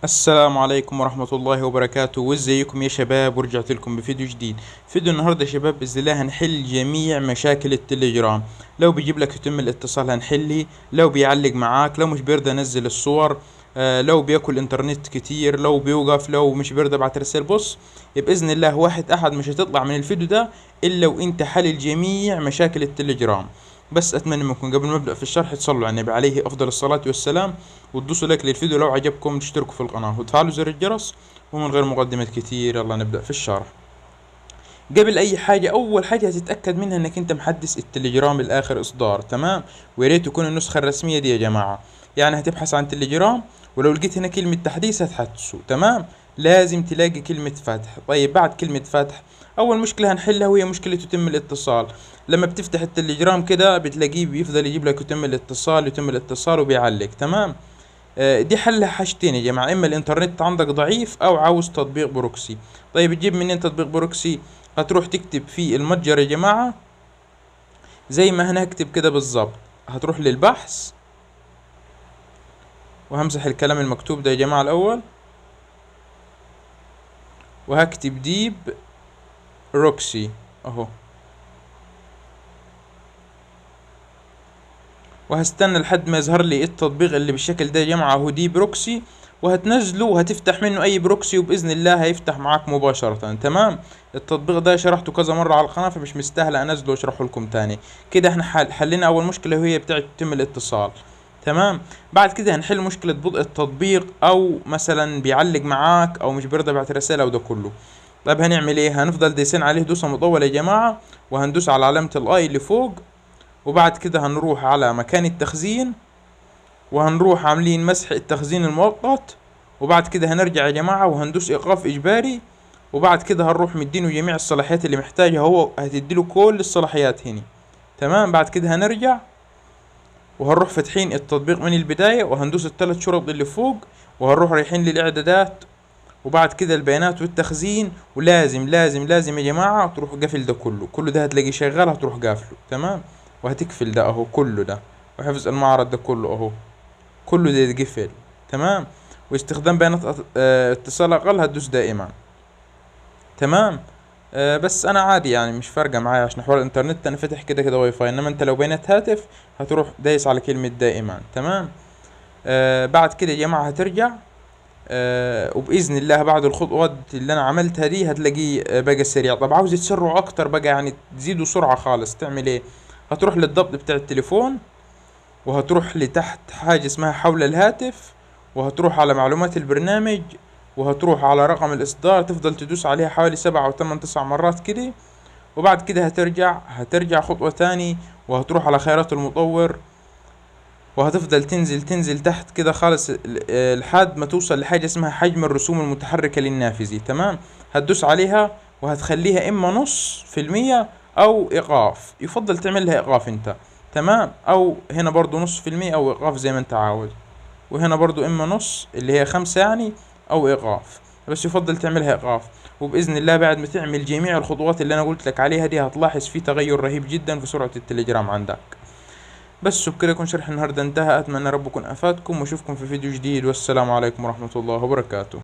السلام عليكم ورحمة الله وبركاته، وازيكم يا شباب؟ ورجعت لكم بفيديو جديد. فيديو النهاردة يا شباب بإذن الله هنحل جميع مشاكل التليجرام. لو بيجيب لك يتم الاتصال هنحله، لو بيعلق معاك، لو مش بيرضى ينزل الصور، لو بياكل انترنت كتير، لو بيوقف، لو مش بيرضى يبعت رسائل. بص، بإذن الله واحد أحد مش هتطلع من الفيديو ده إلا وإنت حلل جميع مشاكل التليجرام. بس أتمنى منكم قبل ما أبدأ في الشرح تصلوا على النبي عليه أفضل الصلاة والسلام، وتدوسوا لايك للفيديو لو عجبكم، تشتركوا في القناة وتفعلوا زر الجرس. ومن غير مقدمات كتير يلا نبدأ في الشرح. قبل اي حاجة، اول حاجة هتتأكد منها انك انت محدث التليجرام الاخر اصدار، تمام؟ ويا ريت تكون النسخة الرسمية دي يا جماعة. يعني هتبحث عن تليجرام، ولو لقيت هنا كلمة تحديث هتحدثه، تمام؟ لازم تلاقي كلمة فتح. طيب بعد كلمة فتح، اول مشكلة هنحلها وهي مشكلة يتم الاتصال. لما بتفتح التليجرام كده بتلاقيه بيفضل يجيب لك يتم الاتصال يتم الاتصال وبيعلق، تمام؟ دي حلها حاجتين يا جماعة: اما الانترنت عندك ضعيف او عاوز تطبيق بروكسي. طيب تجيب منين تطبيق بروكسي؟ هتروح تكتب في المتجر يا جماعة زي ما انا هكتب كده بالظبط. هتروح للبحث، وهمسح الكلام المكتوب ده يا جماعة الاول، وهكتب ديب روكسي اهو، وهستنى لحد ما يظهر لي التطبيق اللي بالشكل ده يا جماعة، هو دي بروكسي. وهتنزله وهتفتح منه اي بروكسي، وباذن الله هيفتح معاك مباشرة، تمام؟ التطبيق ده شرحته كذا مرة على القناة، فمش مستاهل انزله واشرحه لكم تاني. كده احنا حلينا اول مشكلة وهي بتاعت يتم الاتصال، تمام؟ بعد كده هنحل مشكلة بطء التطبيق، او مثلا بيعلق معاك او مش بيرضى يبعت رسالة وده كله. طيب هنعمل ايه؟ هنفضل دايسين عليه دوسة مطولة يا جماعة، وهندوس على علامة الاي اللي فوق، وبعد كده هنروح على مكان التخزين، وهنروح عاملين مسح التخزين المؤقت. وبعد كده هنرجع يا جماعة وهندوس ايقاف اجباري. وبعد كده هنروح مدينه جميع الصلاحيات اللي محتاجها، هو هتديله كل الصلاحيات هنا، تمام؟ بعد كده هنرجع وهنروح فاتحين التطبيق من البداية، وهندوس الثلاث شرط اللي فوق، وهنروح رايحين للاعدادات، وبعد كده البيانات والتخزين. ولازم لازم لازم يا جماعة تروح قافل ده كله ده هتلاقيه شغال، هتروح قافله، تمام؟ وهتقفل ده اهو كله ده، وحفظ المعرض ده كله اهو، كله ده يتقفل، تمام؟ واستخدام بيانات اتصال اقل هتدوس دائما، تمام؟ بس انا عادي يعني مش فارقه معايا عشان حوار الانترنت انا فاتح كده كده واي فاي. انما انت لو بيانات هاتف هتروح دايس على كلمه دائما، تمام؟ بعد كده يا جماعه هترجع، وباذن الله بعد الخطوات اللي انا عملتها دي هتلاقيه بقى سريع. طب عاوز تسرعه اكتر بقى، يعني تزيدوا سرعه خالص، تعمل ايه؟ هتروح للضبط بتاع التليفون، وهتروح لتحت حاجة اسمها حول الهاتف، وهتروح على معلومات البرنامج، وهتروح على رقم الإصدار، تفضل تدوس عليها حوالي 7 أو 8 9 مرات كده. وبعد كده هترجع خطوة تاني، وهتروح على خيارات المطور، وهتفضل تنزل تنزل تحت كده خالص لحد ما توصل لحاجة اسمها حجم الرسوم المتحركة للنافذة، تمام؟ هتدوس عليها وهتخليها إما نص في المية أو إيقاف. يفضل تعمل لها إيقاف أنت، تمام؟ أو هنا برضو نص في المية أو إيقاف زي ما أنت عاوز. وهنا برضو إما نص اللي هي 5 يعني، أو إيقاف، بس يفضل تعملها إيقاف. وبإذن الله بعد ما تعمل جميع الخطوات اللي أنا قلت لك عليها دي هتلاحظ في تغير رهيب جدا في سرعة التليجرام عندك. بس وبكده يكون شرح النهاردة انتهى. أتمنى ربكم أفادكم، وأشوفكم في فيديو جديد، والسلام عليكم ورحمة الله وبركاته.